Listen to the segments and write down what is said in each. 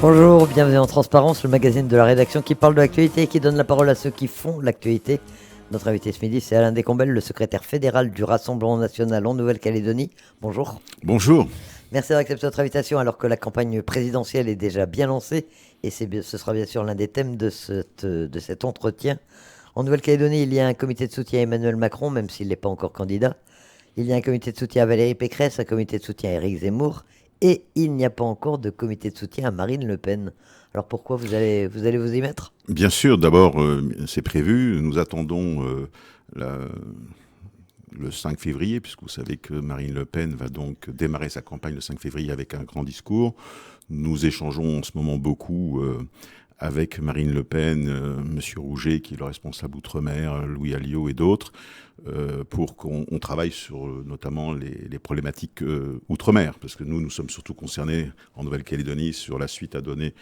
Bonjour, bienvenue en Transparence, le magazine de la rédaction qui parle de l'actualité et qui donne la parole à ceux qui font l'actualité. Notre invité ce midi, c'est Alain Descombelles, le secrétaire fédéral du Rassemblement national en Nouvelle-Calédonie. Bonjour. Bonjour. Merci d'avoir accepté notre invitation alors que la campagne présidentielle est déjà bien lancée et ce sera bien sûr l'un des thèmes de cet entretien. En Nouvelle-Calédonie, il y a un comité de soutien à Emmanuel Macron, même s'il n'est pas encore candidat. Il y a un comité de soutien à Valérie Pécresse, un comité de soutien à Éric Zemmour. Et il n'y a pas encore de comité de soutien à Marine Le Pen. Alors pourquoi vous allez vous y mettre ? Bien sûr, d'abord, c'est prévu. Nous attendons le 5 février, puisque vous savez que Marine Le Pen va donc démarrer sa campagne le 5 février avec un grand discours. Nous échangeons en ce moment beaucoup avec Marine Le Pen, Monsieur Rouget, qui est le responsable Outre-mer, Louis Alliot et d'autres, pour qu'on travaille sur notamment les problématiques Outre-mer, parce que nous sommes surtout concernés en Nouvelle-Calédonie sur la suite à donner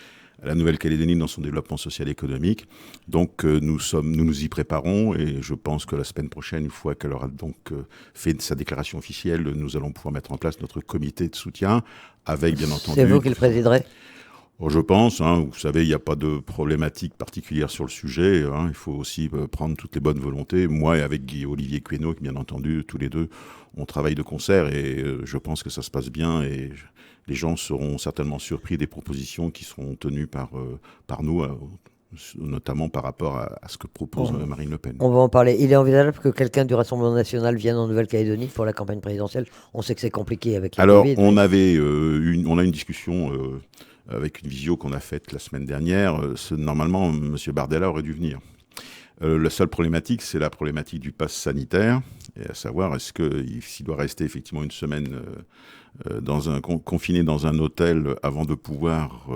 à la Nouvelle-Calédonie dans son développement social et économique. Donc nous nous y préparons et je pense que la semaine prochaine, une fois qu'elle aura donc fait sa déclaration officielle, nous allons pouvoir mettre en place notre comité de soutien avec, bien entendu... C'est vous qui le présiderez ? Je pense, vous savez, il n'y a pas de problématique particulière sur le sujet. Il faut aussi prendre toutes les bonnes volontés. Moi et avec Olivier Quénaud, bien entendu, tous les deux, on travaille de concert et je pense que ça se passe bien et les gens seront certainement surpris des propositions qui seront tenues par nous, notamment par rapport à ce que propose Marine Le Pen. On va en parler. Il est envisageable que quelqu'un du Rassemblement national vienne en Nouvelle-Calédonie pour la campagne présidentielle. On sait que c'est compliqué avec la Alors, Covid. on a une discussion... avec une visio qu'on a faite la semaine dernière, normalement, M. Bardella aurait dû venir. La seule problématique, c'est la problématique du pass sanitaire, et à savoir, est-ce s'il doit rester effectivement une semaine confiné dans un hôtel avant de pouvoir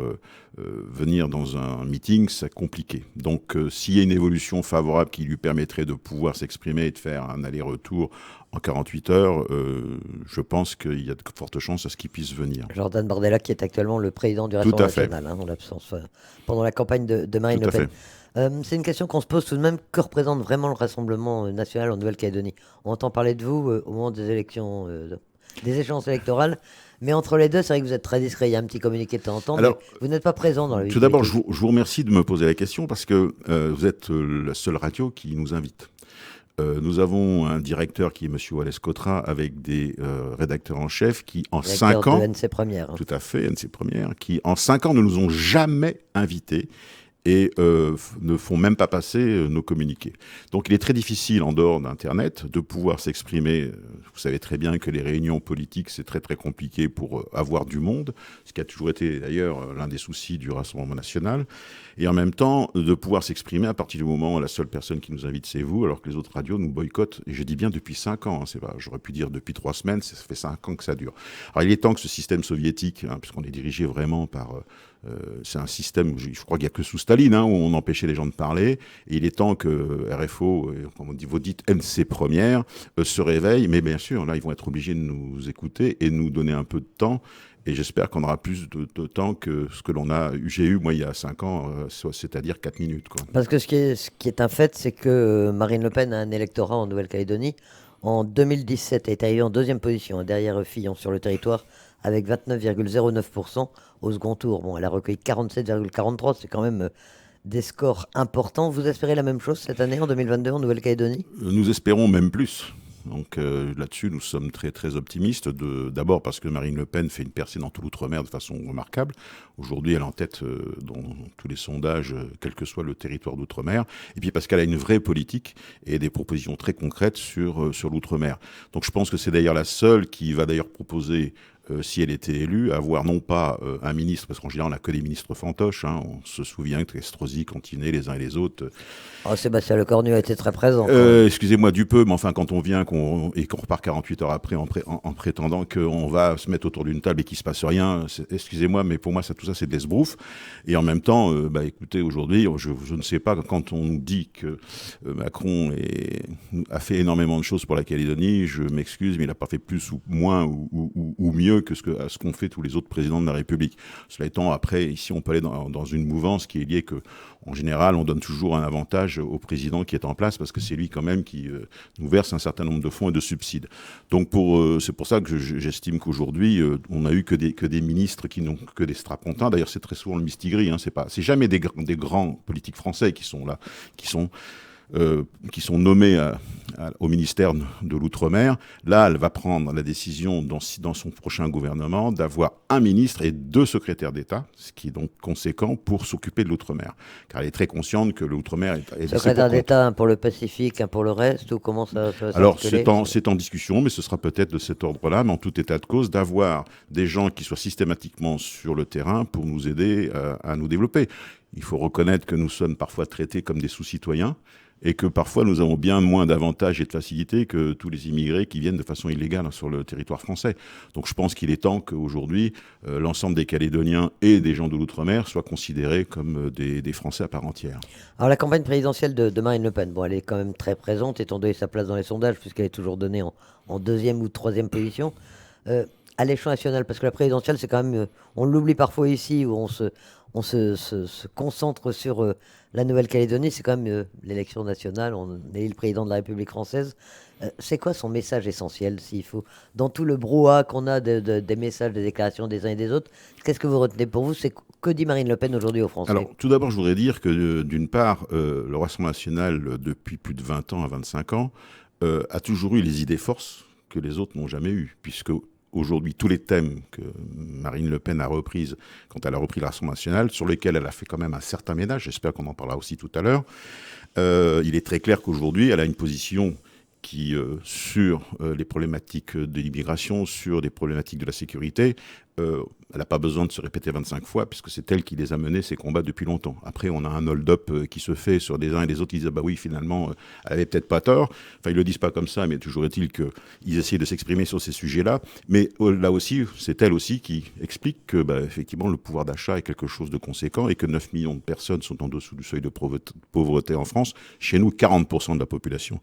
venir dans un meeting, c'est compliqué. Donc, s'il y a une évolution favorable qui lui permettrait de pouvoir s'exprimer et de faire un aller-retour en 48 heures, je pense qu'il y a de fortes chances à ce qu'il puisse venir. Jordan Bardella, qui est actuellement le président du Rassemblement national, en l'absence, pendant la campagne de Marine Le Pen. C'est une question qu'on se pose tout de même. Que représente vraiment le Rassemblement national en Nouvelle-Calédonie ? On entend parler de vous au moment des élections, des échéances électorales, mais entre les deux, c'est vrai que vous êtes très discret. Il y a un petit communiqué de temps en temps, mais vous n'êtes pas présent dans la vie politique. Tout d'abord, je vous remercie de me poser la question parce que vous êtes la seule radio qui nous invite. Nous avons un directeur qui est M. Wallace Cotra avec des rédacteurs en chef qui, en 5 ans... de NC Première. Tout à fait, NC Première, qui, en 5 ans, ne nous ont jamais invités et ne font même pas passer nos communiqués. Donc il est très difficile, en dehors d'Internet, de pouvoir s'exprimer. Vous savez très bien que les réunions politiques, c'est très très compliqué pour avoir du monde, ce qui a toujours été d'ailleurs l'un des soucis du Rassemblement national. Et en même temps, de pouvoir s'exprimer à partir du moment où la seule personne qui nous invite, c'est vous, alors que les autres radios nous boycottent. Et je dis bien depuis 5 ans, c'est pas, j'aurais pu dire depuis 3 semaines, ça fait 5 ans que ça dure. Alors il est temps que ce système soviétique, puisqu'on est dirigé vraiment par... c'est un système où je crois qu'il n'y a que sous Staline où on empêchait les gens de parler. Et il est temps que RFO, comme on dit, vous dites NC Première, se réveille. Mais bien sûr, là, ils vont être obligés de nous écouter et nous donner un peu de temps. Et j'espère qu'on aura plus de temps que ce que j'ai eu, moi, il y a 5 ans, c'est-à-dire 4 minutes. Quoi. Parce que ce qui est un fait, c'est que Marine Le Pen a un électorat en Nouvelle-Calédonie. En 2017, elle est arrivée en 2e position, derrière Fillon sur le territoire, avec 29,09%. Au second tour, elle a recueilli 47,43%. C'est quand même des scores importants. Vous espérez la même chose cette année, en 2022, en Nouvelle-Calédonie ? Nous espérons même plus. Donc là-dessus, nous sommes très très optimistes. D'abord parce que Marine Le Pen fait une percée dans tout l'outre-mer de façon remarquable. Aujourd'hui, elle est en tête dans tous les sondages, quel que soit le territoire d'outre-mer. Et puis parce qu'elle a une vraie politique et des propositions très concrètes sur l'outre-mer. Donc je pense que c'est d'ailleurs la seule qui va d'ailleurs proposer, si elle était élue, avoir non pas un ministre, parce qu'en général on n'a que des ministres fantoches, on se souvient que Estrosi, Cantinet, les uns et les autres. Sébastien Lecornu a été très présent. Excusez-moi du peu, mais enfin quand on vient et qu'on repart 48 heures après en prétendant qu'on va se mettre autour d'une table et qu'il ne se passe rien, excusez-moi, mais pour moi tout ça c'est de l'esbrouffe. Et en même temps, écoutez, aujourd'hui, je ne sais pas, quand on nous dit que Macron a fait énormément de choses pour la Calédonie, je m'excuse, mais il n'a pas fait plus ou moins ou mieux mieux que ce qu'ont fait tous les autres présidents de la République. Cela étant, après, ici, on peut aller dans une mouvance qui est liée que, en général, on donne toujours un avantage au président qui est en place parce que c'est lui quand même qui nous verse un certain nombre de fonds et de subsides. Donc c'est pour ça que j'estime qu'aujourd'hui, on n'a eu que des ministres qui n'ont que des strapontins. D'ailleurs, c'est très souvent le mistigris. Hein, c'est jamais des grands politiques français qui sont là, qui sont nommés au ministère de l'Outre-mer. Là, elle va prendre la décision dans son prochain gouvernement d'avoir un ministre et 2 secrétaires d'État, ce qui est donc conséquent pour s'occuper de l'Outre-mer. Car elle est très consciente que l'Outre-mer est secrétaire d'État, un pour le Pacifique, un pour le reste, ou comment ça va Alors, c'est en discussion, mais ce sera peut-être de cet ordre-là, mais en tout état de cause, d'avoir des gens qui soient systématiquement sur le terrain pour nous aider à nous développer. Il faut reconnaître que nous sommes parfois traités comme des sous-citoyens, et que parfois nous avons bien moins d'avantages et de facilités que tous les immigrés qui viennent de façon illégale sur le territoire français. Donc je pense qu'il est temps qu'aujourd'hui, l'ensemble des Calédoniens et des gens de l'Outre-mer soient considérés comme des Français à part entière. Alors la campagne présidentielle de Marine Le Pen, bon, elle est quand même très présente, étant donné sa place dans les sondages, puisqu'elle est toujours donnée en 2e ou 3e position. À l'échelon national, parce que la présidentielle, c'est quand même, on l'oublie parfois ici, où on se concentre sur la Nouvelle-Calédonie, c'est quand même l'élection nationale, on est le président de la République française. C'est quoi son message essentiel, s'il faut, dans tout le brouhaha qu'on a des messages, des déclarations des uns et des autres, qu'est-ce que vous retenez pour vous? Que dit Marine Le Pen aujourd'hui aux Français? Alors, tout d'abord, je voudrais dire que, d'une part, le Rassemblement national, depuis plus de 20 ans à 25 ans, a toujours eu les idées forces que les autres n'ont jamais eues, puisque aujourd'hui, tous les thèmes que Marine Le Pen a reprises quand elle a repris le Rassemblement national, sur lesquels elle a fait quand même un certain ménage, j'espère qu'on en parlera aussi tout à l'heure, il est très clair qu'aujourd'hui, elle a une position qui, sur les problématiques de l'immigration, sur les problématiques de la sécurité, elle n'a pas besoin de se répéter 25 fois, puisque c'est elle qui les a menés, ces combats, depuis longtemps. Après, on a un hold-up qui se fait sur des uns et des autres qui disent « Ah bah oui, finalement, elle avait peut-être pas tort ». Enfin, ils le disent pas comme ça, mais toujours est-il qu'ils essayent de s'exprimer sur ces sujets-là. Mais là aussi, c'est elle aussi qui explique que, effectivement, le pouvoir d'achat est quelque chose de conséquent et que 9 millions de personnes sont en dessous du seuil de pauvreté en France. Chez nous, 40% de la population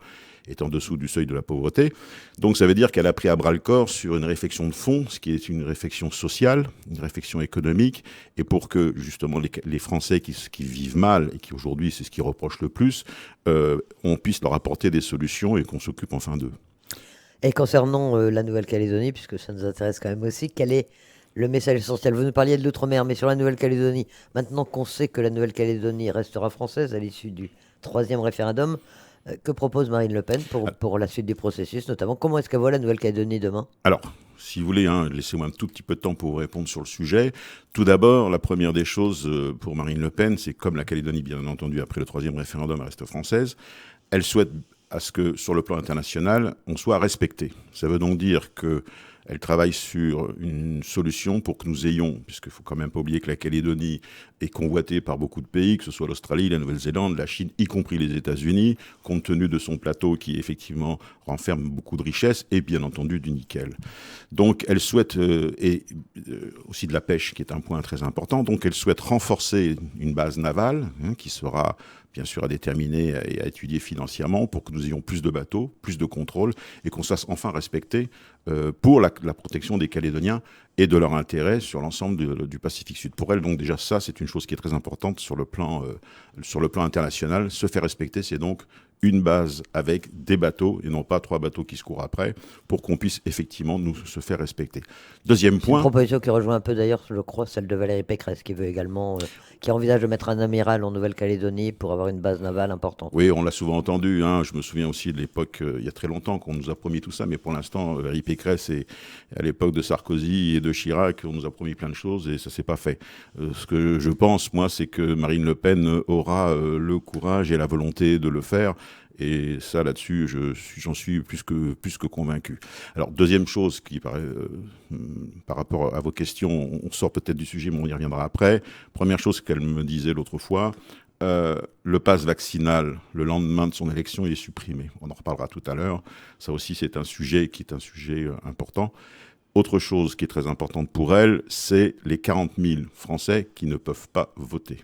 est en dessous du seuil de la pauvreté. Donc ça veut dire qu'elle a pris à bras-le-corps sur une réflexion de fond, ce qui est une réflexion sociale, une réflexion économique, et pour que justement les Français qui vivent mal, et qui aujourd'hui c'est ce qu'ils reprochent le plus, on puisse leur apporter des solutions et qu'on s'occupe enfin d'eux. Et concernant la Nouvelle-Calédonie, puisque ça nous intéresse quand même aussi, quel est le message essentiel? Vous nous parliez de l'outre-mer, mais sur la Nouvelle-Calédonie, maintenant qu'on sait que la Nouvelle-Calédonie restera française à l'issue du 3e référendum, que propose Marine Le Pen pour la suite du processus, notamment? Comment est-ce qu'elle voit la Nouvelle-Calédonie demain? Alors, si vous voulez, laissez-moi un tout petit peu de temps pour vous répondre sur le sujet. Tout d'abord, la première des choses pour Marine Le Pen, c'est comme la Calédonie, bien entendu, après le 3e référendum, elle reste française, elle souhaite à ce que, sur le plan international, on soit respecté. Ça veut donc dire que elle travaille sur une solution pour que nous ayons, puisqu'il ne faut quand même pas oublier que la Calédonie est convoitée par beaucoup de pays, que ce soit l'Australie, la Nouvelle-Zélande, la Chine, y compris les États-Unis, compte tenu de son plateau qui effectivement renferme beaucoup de richesses et bien entendu du nickel. Donc elle souhaite, aussi de la pêche qui est un point très important, donc elle souhaite renforcer une base navale qui sera bien sûr à déterminer et à étudier financièrement pour que nous ayons plus de bateaux, plus de contrôle et qu'on se fasse enfin respecter pour la protection des Calédoniens et de leur intérêt sur l'ensemble du Pacifique Sud. Pour elle, donc déjà ça, c'est une chose qui est très importante sur le plan international. Se faire respecter, c'est donc une base avec des bateaux et non pas 3 bateaux qui se courent après pour qu'on puisse effectivement nous se faire respecter. Deuxième point. Une proposition qui rejoint un peu d'ailleurs, je crois, celle de Valérie Pécresse qui veut également, qui envisage de mettre un amiral en Nouvelle-Calédonie pour avoir une base navale importante. Oui, on l'a souvent entendu. Je me souviens aussi de l'époque, il y a très longtemps, qu'on nous a promis tout ça, mais pour l'instant, Valérie Pécresse, et à l'époque de Sarkozy et de Chirac, on nous a promis plein de choses et ça s'est pas fait. Ce que je pense, moi, c'est que Marine Le Pen aura le courage et la volonté de le faire. Et ça, là-dessus, j'en suis plus que convaincu. Alors, deuxième chose qui paraît, par rapport à vos questions, on sort peut-être du sujet, mais on y reviendra après. Première chose qu'elle me disait l'autre fois, le pass vaccinal, le lendemain de son élection, il est supprimé. On en reparlera tout à l'heure. Ça aussi, c'est un sujet qui est un sujet important. Autre chose qui est très importante pour elle, c'est les 40 000 Français qui ne peuvent pas voter.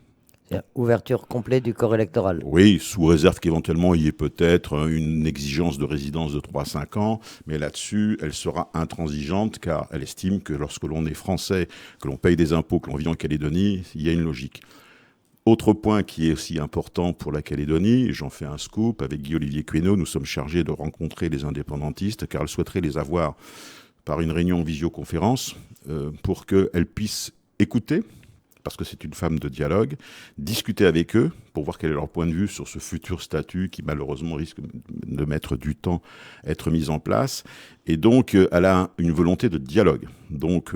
Ouverture complète du corps électoral. Oui, sous réserve qu'éventuellement il y ait peut-être une exigence de résidence de 3 à 5 ans, mais là-dessus, elle sera intransigeante car elle estime que lorsque l'on est français, que l'on paye des impôts, que l'on vit en Calédonie, il y a une logique. Autre point qui est aussi important pour la Calédonie, j'en fais un scoop, avec Guy-Olivier Quénaud, nous sommes chargés de rencontrer les indépendantistes car elle souhaiterait les avoir par une réunion en visioconférence pour qu'elle puisse écouter, parce que c'est une femme de dialogue, discuter avec eux pour voir quel est leur point de vue sur ce futur statut qui malheureusement risque de mettre du temps à être mis en place. Et donc, elle a une volonté de dialogue. Donc,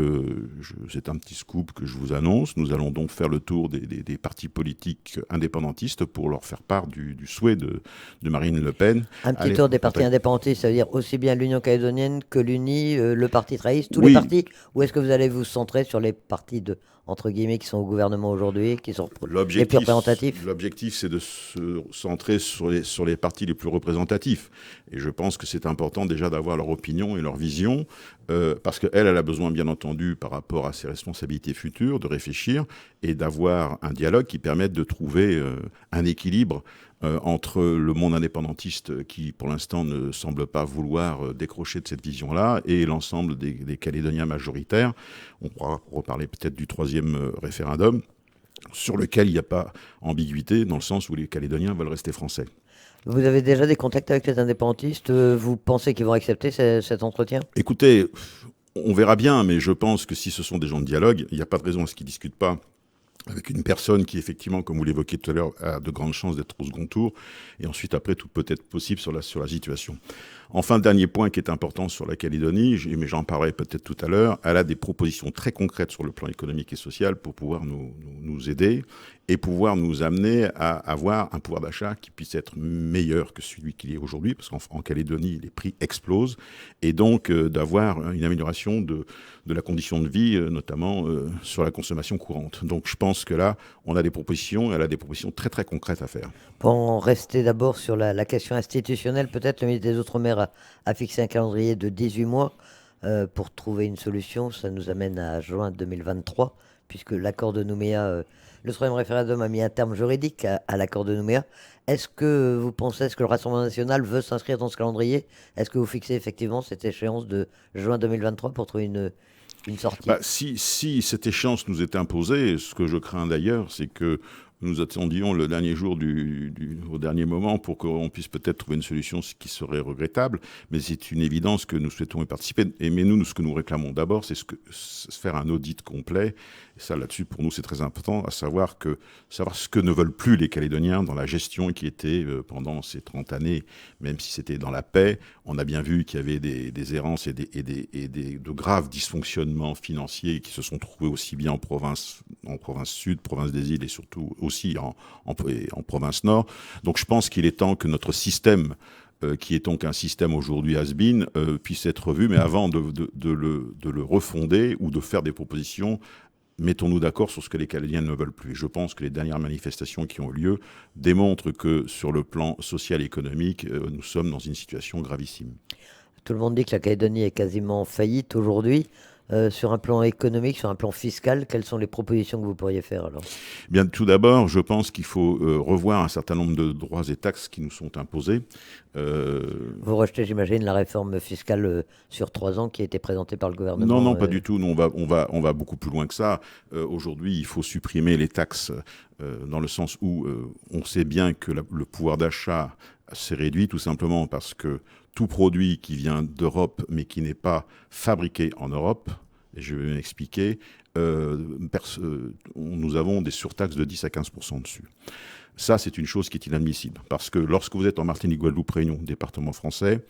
c'est un petit scoop que je vous annonce. Nous allons donc faire le tour des partis politiques indépendantistes pour leur faire part du souhait de Marine Le Pen. Un petit tour des partis indépendantistes, ça veut dire aussi bien l'Union calédonienne que l'UNI, le Parti traïste, tous les partis? Ou est-ce que vous allez vous centrer sur les partis de, entre guillemets, qui sont au gouvernement aujourd'hui, qui sont les plus représentatifs? L'objectif, c'est de se centrer sur les partis les plus représentatifs. Et je pense que c'est important déjà d'avoir leur opinion et leur vision, parce qu'elle a besoin, bien entendu, par rapport à ses responsabilités futures, de réfléchir et d'avoir un dialogue qui permette de trouver un équilibre entre le monde indépendantiste qui, pour l'instant, ne semble pas vouloir décrocher de cette vision-là et l'ensemble des Calédoniens majoritaires. On pourra reparler peut-être du 3e référendum, sur lequel il n'y a pas ambiguïté, dans le sens où les Calédoniens veulent rester français. Vous avez déjà des contacts avec les indépendantistes? Vous pensez qu'ils vont accepter cet entretien? Écoutez, on verra bien, mais je pense que si ce sont des gens de dialogue, il n'y a pas de raison à ce qu'ils ne discutent pas avec une personne qui, effectivement, comme vous l'évoquiez tout à l'heure, a de grandes chances d'être au second tour, et ensuite, après, tout peut être possible sur la situation. Enfin, dernier point qui est important sur la Calédonie, mais j'en parlerai peut-être tout à l'heure, elle a des propositions très concrètes sur le plan économique et social pour pouvoir nous aider et pouvoir nous amener à avoir un pouvoir d'achat qui puisse être meilleur que celui qu'il est aujourd'hui, parce qu'en Calédonie, les prix explosent, et donc d'avoir une amélioration de la condition de vie, notamment sur la consommation courante. Donc je pense que là, on a des propositions, et elle a des propositions très très concrètes à faire. Pour en rester d'abord sur la question institutionnelle, peut-être le ministre des Outre-mer a fixé un calendrier de 18 mois pour trouver une solution. Ça nous amène à juin 2023, puisque l'accord de Nouméa, le 3e référendum a mis un terme juridique à l'accord de Nouméa. Est-ce que vous pensez, est-ce que le Rassemblement national veut s'inscrire dans ce calendrier? Est-ce que vous fixez effectivement cette échéance de juin 2023 pour trouver une sortie? Si cette échéance nous est imposée, ce que je crains d'ailleurs, c'est que nous attendions le dernier jour au dernier moment pour qu'on puisse peut-être trouver une solution, ce qui serait regrettable, mais c'est une évidence que nous souhaitons y participer. Mais nous, ce que nous réclamons d'abord, c'est faire un audit complet. Et ça, là-dessus, pour nous, c'est très important, à savoir ce que ne veulent plus les Calédoniens dans la gestion qui était pendant ces 30 années, même si c'était dans la paix. On a bien vu qu'il y avait des errances et de graves dysfonctionnements financiers qui se sont trouvés aussi bien en province sud, province des îles et surtout aussi en province nord. Donc je pense qu'il est temps que notre système, qui est donc un système aujourd'hui has-been, puisse être revu, mais avant de le refonder ou de faire des propositions, mettons-nous d'accord sur ce que les Calédoniens ne veulent plus. Et je pense que les dernières manifestations qui ont eu lieu démontrent que sur le plan social et économique, nous sommes dans une situation gravissime. Tout le monde dit que la Calédonie est quasiment faillite aujourd'hui. Sur un plan économique, sur un plan fiscal, quelles sont les propositions que vous pourriez faire alors? Bien, tout d'abord, je pense qu'il faut revoir un certain nombre de droits et taxes qui nous sont imposés. Vous rejetez, j'imagine, la réforme fiscale sur 3 ans qui a été présentée par le gouvernement? Non, pas du tout. Nous, on va beaucoup plus loin que ça. Aujourd'hui, il faut supprimer les taxes dans le sens où on sait bien que le pouvoir d'achat s'est réduit tout simplement parce que tout produit qui vient d'Europe mais qui n'est pas fabriqué en Europe, et je vais m'expliquer, nous avons des surtaxes de 10 à 15% dessus. Ça, c'est une chose qui est inadmissible parce que lorsque vous êtes en Martinique, Guadeloupe, Réunion, département français,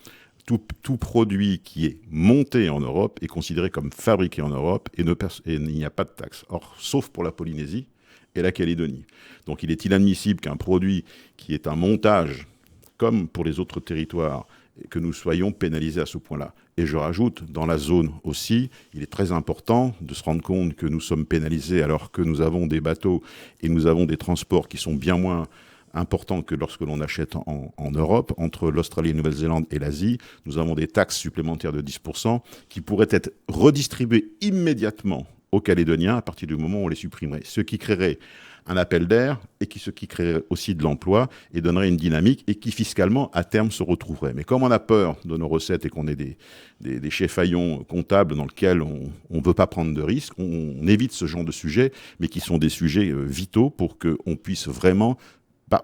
tout produit qui est monté en Europe est considéré comme fabriqué en Europe et il n'y a pas de taxe. Or, sauf pour la Polynésie et la Calédonie. Donc il est inadmissible qu'un produit qui est un montage, comme pour les autres territoires, que nous soyons pénalisés à ce point-là. Et je rajoute, dans la zone aussi, il est très important de se rendre compte que nous sommes pénalisés alors que nous avons des bateaux et nous avons des transports qui sont bien moins importants que lorsque l'on achète en Europe. Entre l'Australie, la Nouvelle-Zélande et l'Asie, nous avons des taxes supplémentaires de 10% qui pourraient être redistribuées immédiatement aux Calédoniens à partir du moment où on les supprimerait. Ce qui créerait un appel d'air et ce qui créerait aussi de l'emploi et donnerait une dynamique et qui fiscalement à terme se retrouverait. Mais comme on a peur de nos recettes et qu'on est des chefs-haillons comptables dans lesquels on ne veut pas prendre de risques, on évite ce genre de sujets, mais qui sont des sujets vitaux pour qu'on puisse vraiment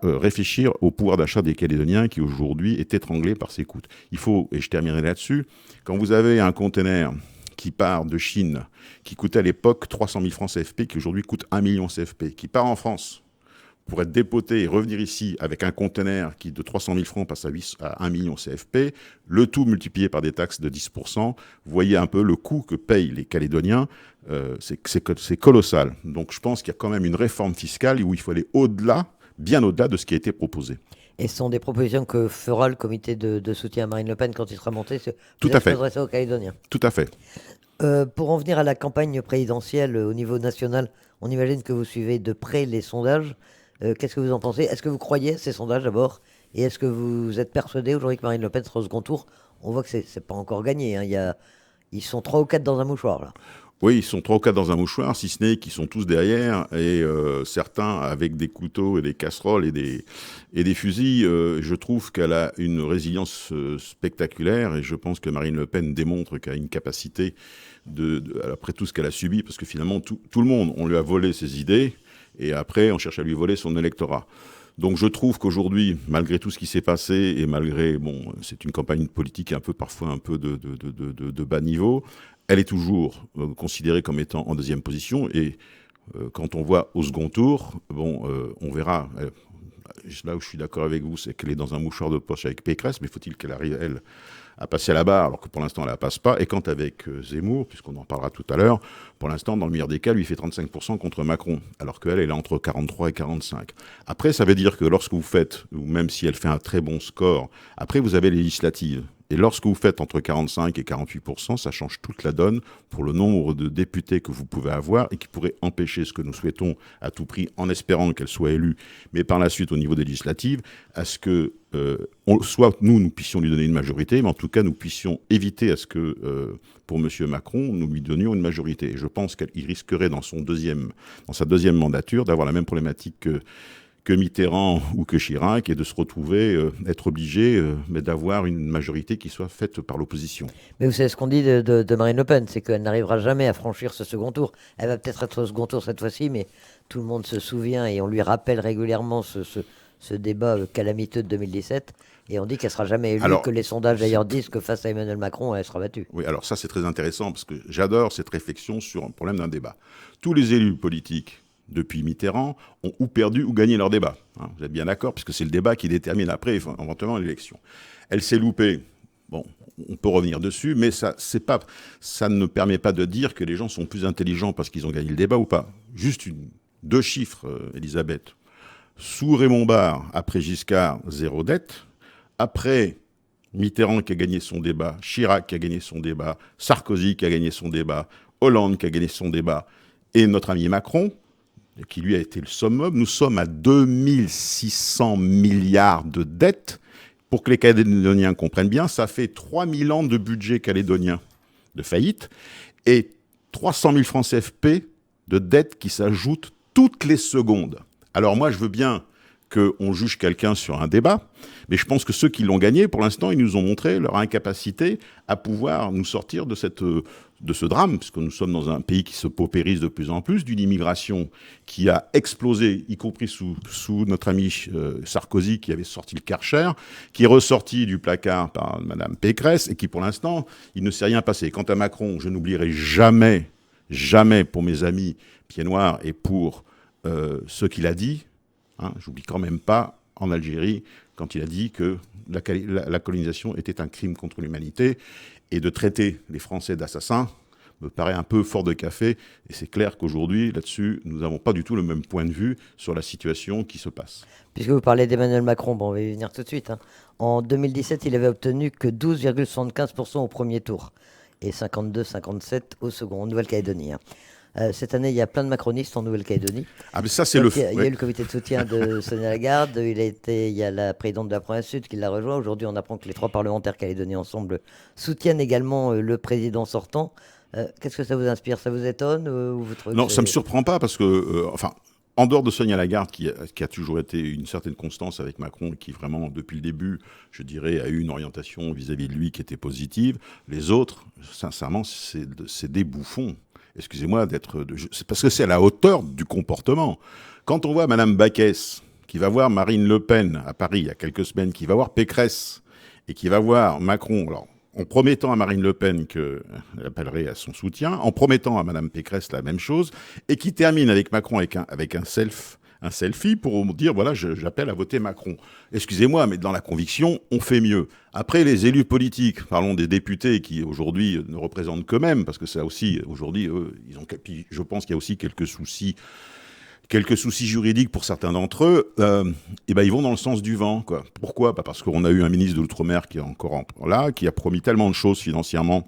réfléchir au pouvoir d'achat des Calédoniens qui aujourd'hui est étranglé par ces coûts. Il faut, et je terminerai là-dessus, quand vous avez un conteneur qui part de Chine, qui coûtait à l'époque 300 000 francs CFP, qui aujourd'hui coûte 1 million CFP, qui part en France pour être dépoté et revenir ici avec un conteneur qui de 300 000 francs passe à 1 million CFP, le tout multiplié par des taxes de 10%, vous voyez un peu le coût que payent les Calédoniens, c'est colossal. Donc je pense qu'il y a quand même une réforme fiscale où il faut aller au-delà, bien au-delà de ce qui a été proposé. Et ce sont des propositions que fera le comité de soutien à Marine Le Pen quand il sera monté. Tout à fait. S'adresser aux Calédoniens. Tout à fait. Pour en venir à la campagne présidentielle au niveau national, on imagine que vous suivez de près les sondages. Qu'est-ce que vous en pensez? Est-ce que vous croyez à ces sondages d'abord? Et est-ce que vous êtes persuadé aujourd'hui que Marine Le Pen sera au second tour? On voit que c'est pas encore gagné. Hein. Ils sont 3 ou 4 dans un mouchoir là. Oui, ils sont 3 ou 4 dans un mouchoir, si ce n'est qu'ils sont tous derrière, et certains avec des couteaux et des casseroles et des fusils. Je trouve qu'elle a une résilience spectaculaire, et je pense que Marine Le Pen démontre qu'elle a une capacité, après tout ce qu'elle a subi, parce que finalement, tout le monde, on lui a volé ses idées, et après, on cherche à lui voler son électorat. Donc je trouve qu'aujourd'hui, malgré tout ce qui s'est passé, et malgré, c'est une campagne politique parfois un peu de bas niveau, elle est toujours considérée comme étant en deuxième position. Et quand on voit au second tour, on verra. Là où je suis d'accord avec vous, c'est qu'elle est dans un mouchoir de poche avec Pécresse, mais faut-il qu'elle arrive, elle, à passer à la barre, alors que pour l'instant, elle ne la passe pas. Et quand avec Zemmour, puisqu'on en parlera tout à l'heure, pour l'instant, dans le meilleur des cas, lui fait 35% contre Macron, alors qu'elle, elle est entre 43 et 45. Après, ça veut dire que lorsque vous faites, ou même si elle fait un très bon score, après, vous avez les législatives. Et lorsque vous faites entre 45 et 48%, ça change toute la donne pour le nombre de députés que vous pouvez avoir et qui pourraient empêcher ce que nous souhaitons à tout prix, en espérant qu'elle soit élue, mais par la suite au niveau des législatives, à ce que soit nous puissions lui donner une majorité, mais en tout cas nous puissions éviter à ce que, pour M. Macron, nous lui donnions une majorité. Et je pense qu'il risquerait dans sa deuxième mandature d'avoir la même problématique que Mitterrand ou que Chirac, et de se retrouver, être obligé mais d'avoir une majorité qui soit faite par l'opposition. Mais vous savez ce qu'on dit de Marine Le Pen, c'est qu'elle n'arrivera jamais à franchir ce second tour. Elle va peut-être être au second tour cette fois-ci, mais tout le monde se souvient et on lui rappelle régulièrement ce débat calamiteux de 2017. Et on dit qu'elle ne sera jamais élue, que les sondages d'ailleurs disent que face à Emmanuel Macron, elle sera battue. Oui, alors ça c'est très intéressant parce que j'adore cette réflexion sur un problème d'un débat. Tous les élus politiques depuis Mitterrand, ont ou perdu ou gagné leur débat. Hein, vous êtes bien d'accord, puisque c'est le débat qui détermine après, éventuellement, l'élection. Elle s'est loupée. Bon, on peut revenir dessus, mais ça ne permet pas de dire que les gens sont plus intelligents parce qu'ils ont gagné le débat ou pas. Juste deux chiffres, Elisabeth. Sous Raymond Barre, après Giscard, 0 dette. Après Mitterrand qui a gagné son débat, Chirac qui a gagné son débat, Sarkozy qui a gagné son débat, Hollande qui a gagné son débat, et notre ami Macron, qui lui a été le summum, nous sommes à 2600 milliards de dettes. Pour que les Calédoniens comprennent bien, ça fait 3000 ans de budget calédonien de faillite et 300 000 francs CFP de dettes qui s'ajoutent toutes les secondes. Alors moi, je veux bien qu'on juge quelqu'un sur un débat, mais je pense que ceux qui l'ont gagné, pour l'instant, ils nous ont montré leur incapacité à pouvoir nous sortir de ce drame, puisque nous sommes dans un pays qui se paupérise de plus en plus, d'une immigration qui a explosé, y compris sous notre ami Sarkozy, qui avait sorti le Karcher, qui est ressorti du placard par Mme Pécresse, et qui, pour l'instant, il ne s'est rien passé. Quant à Macron, je n'oublierai jamais, jamais pour mes amis pieds noirs et pour ce qu'il a dit, hein, j'oublie quand même pas, en Algérie, quand il a dit que la colonisation était un crime contre l'humanité, et de traiter les Français d'assassins me paraît un peu fort de café. Et c'est clair qu'aujourd'hui, là-dessus, nous n'avons pas du tout le même point de vue sur la situation qui se passe. Puisque vous parlez d'Emmanuel Macron, on va y venir tout de suite. Hein. En 2017, il avait obtenu que 12,75% au premier tour et 52,57% au second, en Nouvelle-Calédonie. Hein. Cette année, il y a plein de macronistes en Nouvelle-Calédonie. Ah, mais ça, c'est il y a eu le comité de soutien de Sonia Lagarde. Il y a la présidente de la province sud qui l'a rejoint. Aujourd'hui, on apprend que les 3 parlementaires calédoniens ensemble soutiennent également le président sortant. Qu'est-ce que ça vous inspire? Ça vous étonne ou vous trouvez Non, ça ne me surprend pas parce que, en dehors de Sonia Lagarde, qui a toujours été une certaine constance avec Macron, et qui vraiment, depuis le début, je dirais, a eu une orientation vis-à-vis de lui qui était positive, les autres, sincèrement, c'est des bouffons. Excusez-moi c'est parce que c'est à la hauteur du comportement. Quand on voit Madame Backès, qui va voir Marine Le Pen à Paris il y a quelques semaines, qui va voir Pécresse et qui va voir Macron, alors, en promettant à Marine Le Pen qu'elle appellerait à son soutien, en promettant à Madame Pécresse la même chose, et qui termine avec Macron avec un selfie pour dire, voilà, j'appelle à voter Macron. Excusez-moi, mais dans la conviction, on fait mieux. Après, les élus politiques, parlons des députés qui aujourd'hui ne représentent qu'eux-mêmes, parce que ça aussi, aujourd'hui, eux, je pense qu'il y a aussi quelques soucis juridiques pour certains d'entre eux, et ben ils vont dans le sens du vent, quoi. Pourquoi ? Parce qu'on a eu un ministre de l'Outre-mer qui est encore là, qui a promis tellement de choses financièrement.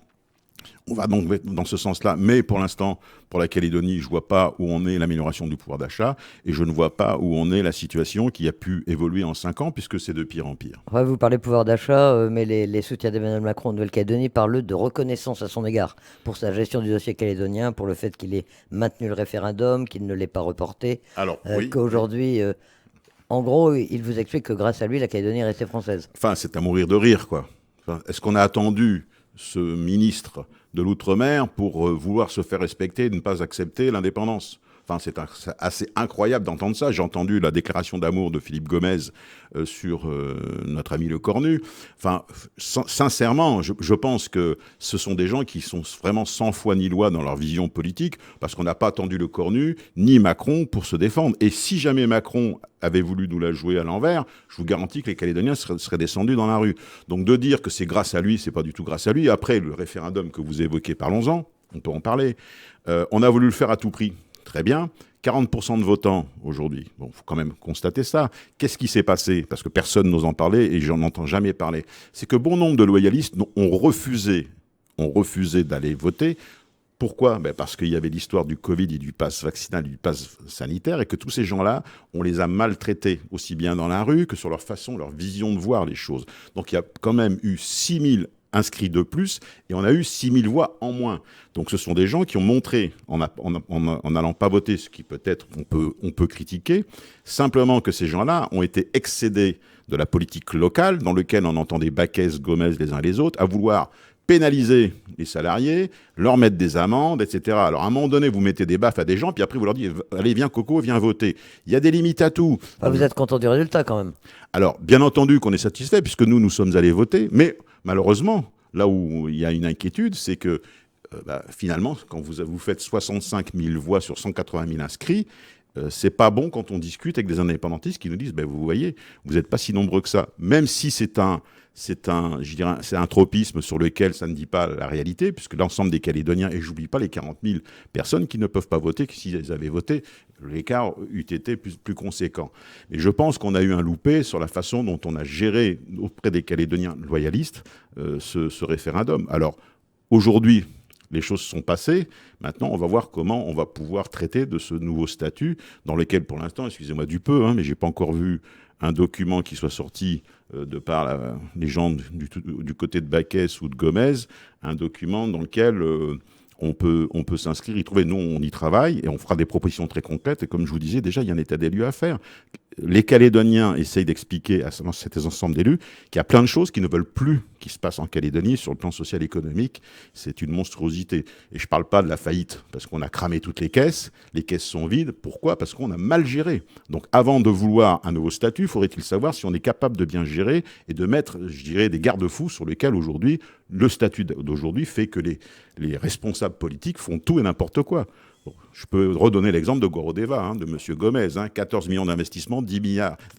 On va donc dans ce sens-là, mais pour l'instant, pour la Calédonie, je ne vois pas où on est l'amélioration du pouvoir d'achat, et je ne vois pas où on est la situation qui a pu évoluer en 5 ans, puisque c'est de pire en pire. Ouais, vous parlez pouvoir d'achat, mais les soutiens d'Emmanuel Macron en Nouvelle-Calédonie parlent de reconnaissance à son égard, pour sa gestion du dossier calédonien, pour le fait qu'il ait maintenu le référendum, qu'il ne l'ait pas reporté, Alors, oui. qu'aujourd'hui, en gros, il vous explique que grâce à lui, la Calédonie est restée française. Enfin, c'est à mourir de rire, quoi. Enfin, est-ce qu'on a attendu ce ministre de l'Outre-mer pour vouloir se faire respecter et ne pas accepter l'indépendance ? Enfin, c'est assez incroyable d'entendre ça. J'ai entendu la déclaration d'amour de Philippe Gomez sur notre ami Le Cornu. Enfin, sincèrement, je pense que ce sont des gens qui sont vraiment sans foi ni loi dans leur vision politique, parce qu'on n'a pas attendu Le Cornu ni Macron pour se défendre. Et si jamais Macron avait voulu nous la jouer à l'envers, je vous garantis que les Calédoniens seraient descendus dans la rue. Donc de dire que c'est grâce à lui, c'est pas du tout grâce à lui. Après, le référendum que vous évoquez, parlons-en, on peut en parler. On a voulu le faire à tout prix. Très bien. 40% de votants aujourd'hui. Bon, il faut quand même constater ça. Qu'est-ce qui s'est passé ? Parce que personne n'ose en parler et j'en entends jamais parler. C'est que bon nombre de loyalistes ont refusé d'aller voter. Pourquoi ? Parce qu'il y avait l'histoire du Covid et du pass vaccinal, du pass sanitaire, et que tous ces gens-là, on les a maltraités, aussi bien dans la rue que sur leur façon, leur vision de voir les choses. Donc il y a quand même eu 6000 inscrits de plus, et on a eu 6000 voix en moins. Donc ce sont des gens qui ont montré, en n'allant pas voter, ce qui peut-être on peut critiquer, simplement que ces gens-là ont été excédés de la politique locale, dans lequel on entendait Backès, Gomez les uns et les autres, à vouloir pénaliser les salariés, leur mettre des amendes, etc. Alors à un moment donné, vous mettez des baffes à des gens, puis après vous leur dites « Allez, viens Coco, viens voter ». Il y a des limites à tout. Vous êtes content du résultat quand même ? Alors, bien entendu qu'on est satisfait, puisque nous sommes allés voter, mais malheureusement, là où il y a une inquiétude, c'est que finalement, quand vous faites 65 000 voix sur 180 000 inscrits, c'est pas bon quand on discute avec des indépendantistes qui nous disent vous voyez, vous n'êtes pas si nombreux que ça. Même si c'est un tropisme sur lequel ça ne dit pas la réalité, puisque l'ensemble des Calédoniens, et j'oublie pas les 40 000 personnes qui ne peuvent pas voter, que si elles avaient voté, l'écart eût été plus conséquent. Mais je pense qu'on a eu un loupé sur la façon dont on a géré auprès des Calédoniens loyalistes ce référendum. Alors, aujourd'hui, les choses sont passées. Maintenant, on va voir comment on va pouvoir traiter de ce nouveau statut dans lequel, pour l'instant, excusez-moi du peu, mais j'ai pas encore vu un document qui soit sorti de par les gens du côté de Backès ou de Gomez, un document dans lequel on peut s'inscrire, y trouver. Nous, on y travaille et on fera des propositions très concrètes. Et comme je vous disais, déjà, il y a un état des lieux à faire. Les Calédoniens essayent d'expliquer à cet ensemble d'élus qu'il y a plein de choses qui ne veulent plus qui se passent en Calédonie sur le plan social et économique. C'est une monstruosité. Et je ne parle pas de la faillite, parce qu'on a cramé toutes les caisses sont vides. Pourquoi ? Parce qu'on a mal géré. Donc avant de vouloir un nouveau statut, faudrait-il savoir si on est capable de bien gérer et de mettre, je dirais, des garde-fous sur lesquels aujourd'hui, le statut d'aujourd'hui fait que les responsables politiques font tout et n'importe quoi. Bon, je peux redonner l'exemple de Gorodeva, de M. Gomez, 14 millions d'investissements,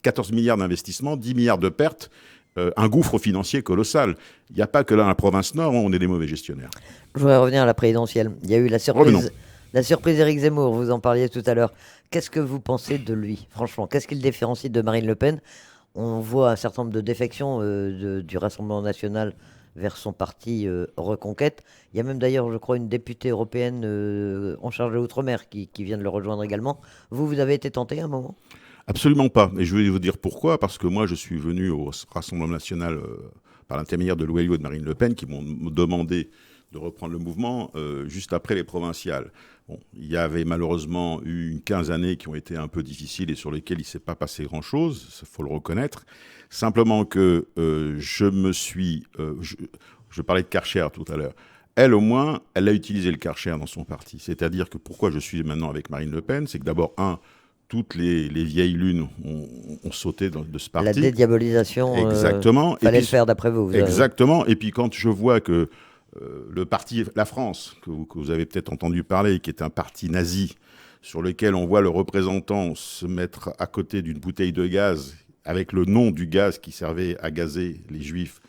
14 milliards d'investissements, 10 milliards de pertes, un gouffre financier colossal. Il n'y a pas que là, dans la province nord, on est des mauvais gestionnaires. Je voudrais revenir à la présidentielle. Il y a eu la surprise Éric Zemmour, vous en parliez tout à l'heure. Qu'est-ce que vous pensez de lui, franchement ? Qu'est-ce qu'il différencie de Marine Le Pen ? On voit un certain nombre de défections du Rassemblement national vers son parti Reconquête. Il y a même d'ailleurs, je crois, une députée européenne en charge de l'Outre-mer qui vient de le rejoindre également. Vous avez été tenté à un moment ? Absolument pas. Et je vais vous dire pourquoi. Parce que moi, je suis venu au Rassemblement national par l'intermédiaire de Louelio et de Marine Le Pen qui m'ont demandé de reprendre le mouvement juste après les provinciales. Bon, il y avait malheureusement eu une 15 années qui ont été un peu difficiles et sur lesquelles il ne s'est pas passé grand-chose, il faut le reconnaître. Simplement que je parlais de Karcher tout à l'heure. Elle, au moins, elle a utilisé le Karcher dans son parti. C'est-à-dire que pourquoi je suis maintenant avec Marine Le Pen, c'est que d'abord, toutes les vieilles lunes ont sauté de ce parti. La dédiabolisation, exactement. Fallait le faire d'après vous. Exactement. Et puis quand je vois que le parti La France, que vous avez peut-être entendu parler, qui est un parti nazi, sur lequel on voit le représentant se mettre à côté d'une bouteille de gaz, avec le nom du gaz qui servait à gazer les Juifs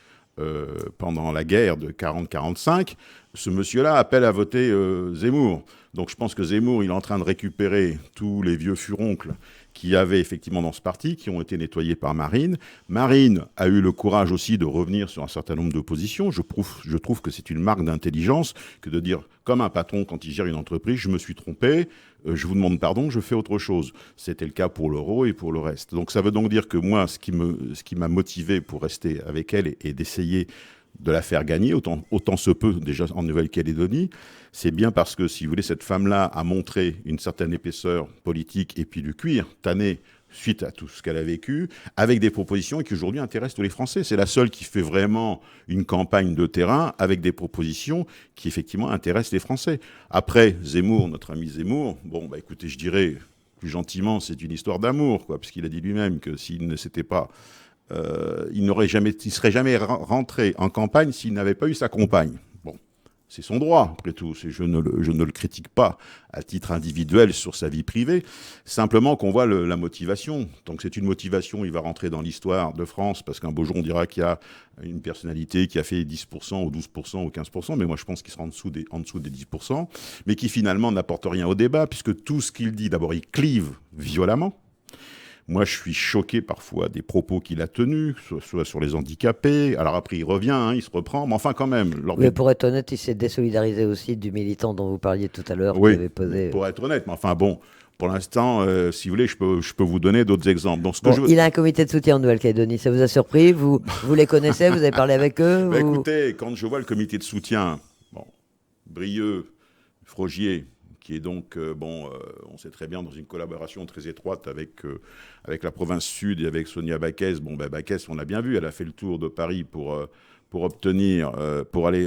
pendant la guerre de 40-45, ce monsieur-là appelle à voter Zemmour. Donc je pense que Zemmour, il est en train de récupérer tous les vieux furoncles qu'il y avait effectivement dans ce parti, qui ont été nettoyés par Marine. Marine a eu le courage aussi de revenir sur un certain nombre de positions. Je trouve que c'est une marque d'intelligence que de dire, comme un patron quand il gère une entreprise, je me suis trompé, je vous demande pardon, je fais autre chose. C'était le cas pour l'euro et pour le reste. Donc ça veut donc dire que moi, ce qui m'a motivé pour rester avec elle et d'essayer de la faire gagner, autant se peut déjà en Nouvelle-Calédonie, c'est bien parce que, si vous voulez, cette femme-là a montré une certaine épaisseur politique et puis du cuir tanné suite à tout ce qu'elle a vécu, avec des propositions qui aujourd'hui intéressent tous les Français. C'est la seule qui fait vraiment une campagne de terrain avec des propositions qui effectivement intéressent les Français. Après, Zemmour, notre ami Zemmour, bon, bah écoutez, je dirais plus gentiment, c'est une histoire d'amour, quoi, parce qu'il a dit lui-même que s'il ne s'était pas... il serait jamais rentré en campagne s'il n'avait pas eu sa compagne. Bon, c'est son droit, après tout. Je ne le critique pas à titre individuel sur sa vie privée. Simplement qu'on voit la motivation. Donc c'est une motivation, il va rentrer dans l'histoire de France, parce qu'un beau jour, on dira qu'il y a une personnalité qui a fait 10% ou 12% ou 15%, mais moi je pense qu'il sera en dessous des 10%, mais qui finalement n'apporte rien au débat, puisque tout ce qu'il dit, d'abord, il clive violemment. Moi, je suis choqué parfois des propos qu'il a tenus, soit sur les handicapés. Alors après, il revient, il se reprend, mais enfin quand même. Mais pour être honnête, il s'est désolidarisé aussi du militant dont vous parliez tout à l'heure. Oui, qui avait posé... pour être honnête, mais enfin bon, pour l'instant, si vous voulez, je peux vous donner d'autres exemples. Donc, Il a un comité de soutien en Nouvelle-Calédonie, ça vous a surpris? Vous les connaissez? Vous avez parlé avec eux? Écoutez, quand je vois le comité de soutien, Brieux, Frogier, qui est donc, on sait très bien, dans une collaboration très étroite avec la province sud et avec Sonia Backès. Bon, Backès, on l'a bien vu, elle a fait le tour de Paris pour aller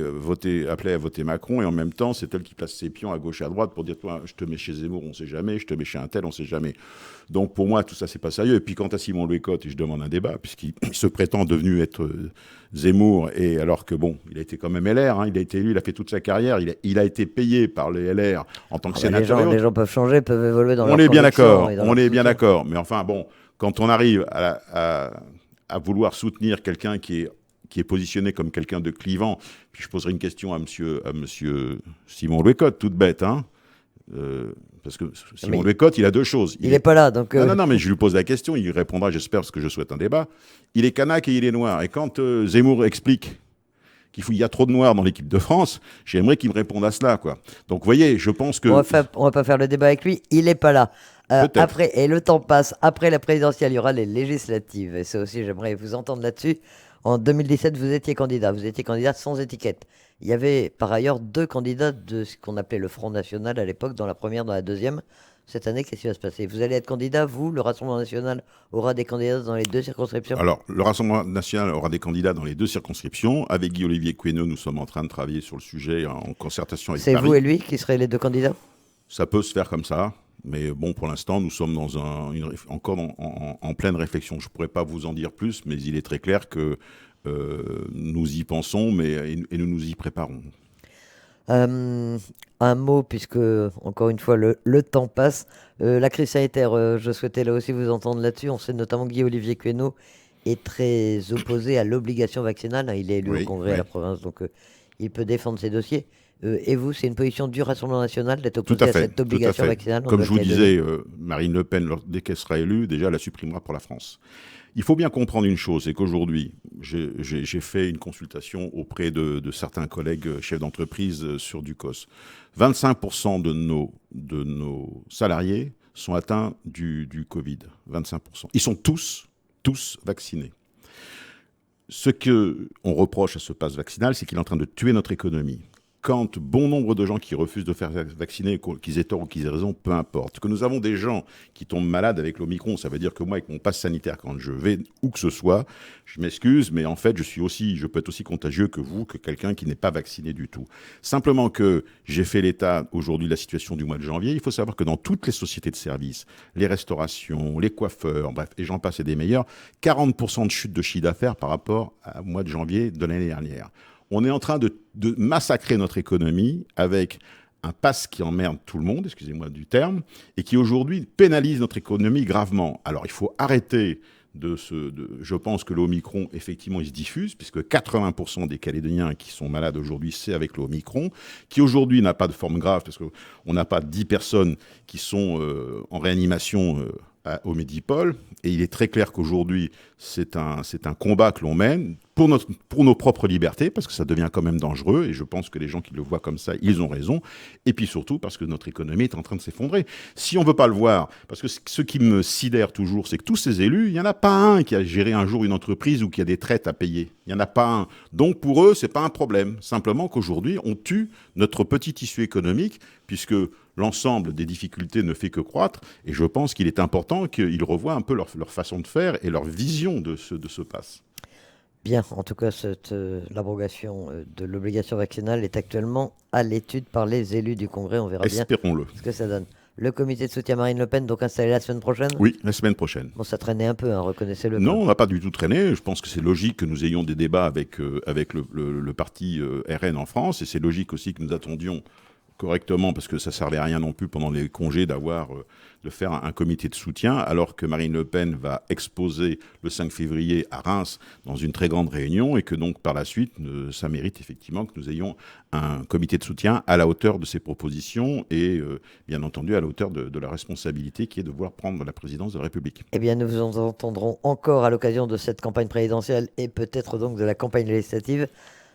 appeler à voter Macron, et en même temps, c'est elle qui place ses pions à gauche et à droite pour dire, toi, je te mets chez Zemmour, on ne sait jamais, je te mets chez un tel, on ne sait jamais. Donc pour moi, tout ça, c'est pas sérieux. Et puis quant à Simon Louécotte, et je demande un débat, puisqu'il se prétend devenu être Zemmour, et alors que bon, il a été quand même LR, il a été élu, il a fait toute sa carrière, il a été payé par les LR en tant que sénateur. Les gens peuvent changer, peuvent évoluer dans leur On est bien d'accord, mais enfin bon, quand on arrive à vouloir soutenir quelqu'un qui est positionné comme quelqu'un de clivant, puis je poserai une question à monsieur Simon Louécotte, toute bête, parce que Simon Louécotte, il a deux choses. Il n'est pas là, donc... Non, mais je lui pose la question, il répondra, j'espère, parce que je souhaite un débat. Il est kanak et il est noir. Et quand Zemmour explique qu'il y a trop de noirs dans l'équipe de France, j'aimerais qu'il me réponde à cela, quoi. Donc, vous voyez, je pense que... On va pas faire le débat avec lui, il n'est pas là. Après, et le temps passe, après la présidentielle, il y aura les législatives. Et ça aussi, j'aimerais vous entendre là-dessus. En 2017, vous étiez candidat sans étiquette. Il y avait par ailleurs deux candidats de ce qu'on appelait le Front National à l'époque, dans la première, dans la deuxième. Cette année, qu'est-ce qui va se passer? Vous allez être candidat, vous, le Rassemblement National aura des candidats dans les deux circonscriptions? Alors, le Rassemblement National aura des candidats dans les deux circonscriptions. Avec Guy-Olivier Quenneux, nous sommes en train de travailler sur le sujet en concertation avec Paris. C'est vous et lui qui serez les deux candidats? Ça peut se faire comme ça. Mais bon, pour l'instant, nous sommes encore en pleine réflexion. Je ne pourrais pas vous en dire plus, mais il est très clair que nous y pensons et nous y préparons. Un mot, puisque, encore une fois, le temps passe. La crise sanitaire, je souhaitais là aussi vous entendre là-dessus. On sait notamment que Guy-Olivier Quenneux est très opposé à l'obligation vaccinale. Il est élu au Congrès à la province, donc il peut défendre ses dossiers. Et vous, c'est une position du Rassemblement National d'être opposé à cette obligation vaccinale? Comme je vous disais, Marine Le Pen, dès qu'elle sera élue, déjà, elle la supprimera pour la France. Il faut bien comprendre une chose, c'est qu'aujourd'hui, j'ai fait une consultation auprès de certains collègues chefs d'entreprise sur Ducos. 25% de nos salariés sont atteints du Covid. 25%. Ils sont tous vaccinés. Ce qu'on reproche à ce pass vaccinal, c'est qu'il est en train de tuer notre économie. quand bon nombre de gens qui refusent de faire vacciner, qu'ils aient tort ou qu'ils aient raison, peu importe. Que nous avons des gens qui tombent malades avec l'Omicron, ça veut dire que moi, avec mon passe sanitaire, quand je vais où que ce soit, je m'excuse, mais en fait, je peux être aussi contagieux que vous, que quelqu'un qui n'est pas vacciné du tout. Simplement que j'ai fait l'état aujourd'hui de la situation du mois de janvier. Il faut savoir que dans toutes les sociétés de services, les restaurations, les coiffeurs, bref, et j'en passe et des meilleurs, 40% de chute de chiffre d'affaires par rapport au mois de janvier de l'année dernière. On est en train de massacrer notre économie avec un pass qui emmerde tout le monde, excusez-moi du terme, et qui aujourd'hui pénalise notre économie gravement. Alors il faut arrêter je pense que l'Omicron, effectivement, il se diffuse, puisque 80% des Calédoniens qui sont malades aujourd'hui, c'est avec l'Omicron, qui aujourd'hui n'a pas de forme grave, parce qu'on n'a pas 10 personnes qui sont en réanimation au Medipol, et il est très clair qu'aujourd'hui, c'est un combat que l'on mène pour nos propres libertés, parce que ça devient quand même dangereux, et je pense que les gens qui le voient comme ça, ils ont raison, et puis surtout parce que notre économie est en train de s'effondrer. Si on ne veut pas le voir, parce que ce qui me sidère toujours, c'est que tous ces élus, il n'y en a pas un qui a géré un jour une entreprise ou qui a des traites à payer. Il n'y en a pas un. Donc pour eux, ce n'est pas un problème. Simplement qu'aujourd'hui, on tue notre petit tissu économique, puisque l'ensemble des difficultés ne fait que croître, et je pense qu'il est important qu'ils revoient un peu leur façon de faire et leur vision de ce pass. Bien, en tout cas, l'abrogation de l'obligation vaccinale est actuellement à l'étude par les élus du Congrès. On verra bien ce que ça donne. Le comité de soutien Marine Le Pen, donc installé la semaine prochaine ? Oui, la semaine prochaine. Bon, ça traînait un peu, hein, reconnaissez-le. Non, on n'a pas du tout traîné. Je pense que c'est logique que nous ayons des débats avec le parti RN en France, et c'est logique aussi que nous attendions correctement, parce que ça ne servait à rien non plus pendant les congés de faire un comité de soutien, alors que Marine Le Pen va exposer le 5 février à Reims dans une très grande réunion, et que donc par la suite, ça mérite effectivement que nous ayons un comité de soutien à la hauteur de ses propositions et bien entendu à la hauteur de la responsabilité qui est de vouloir prendre la présidence de la République. Eh bien, nous vous en entendrons encore à l'occasion de cette campagne présidentielle et peut-être donc de la campagne législative.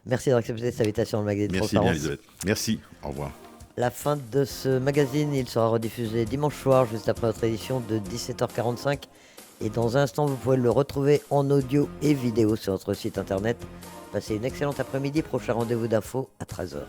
Merci d'avoir accepté cette invitation dans le magazine Transparence. Merci bien, Elisabeth. Merci, au revoir. La fin de ce magazine, il sera rediffusé dimanche soir, juste après notre édition de 17h45. Et dans un instant, vous pouvez le retrouver en audio et vidéo sur notre site internet. Passez une excellente après-midi. Prochain rendez-vous d'infos à 13h.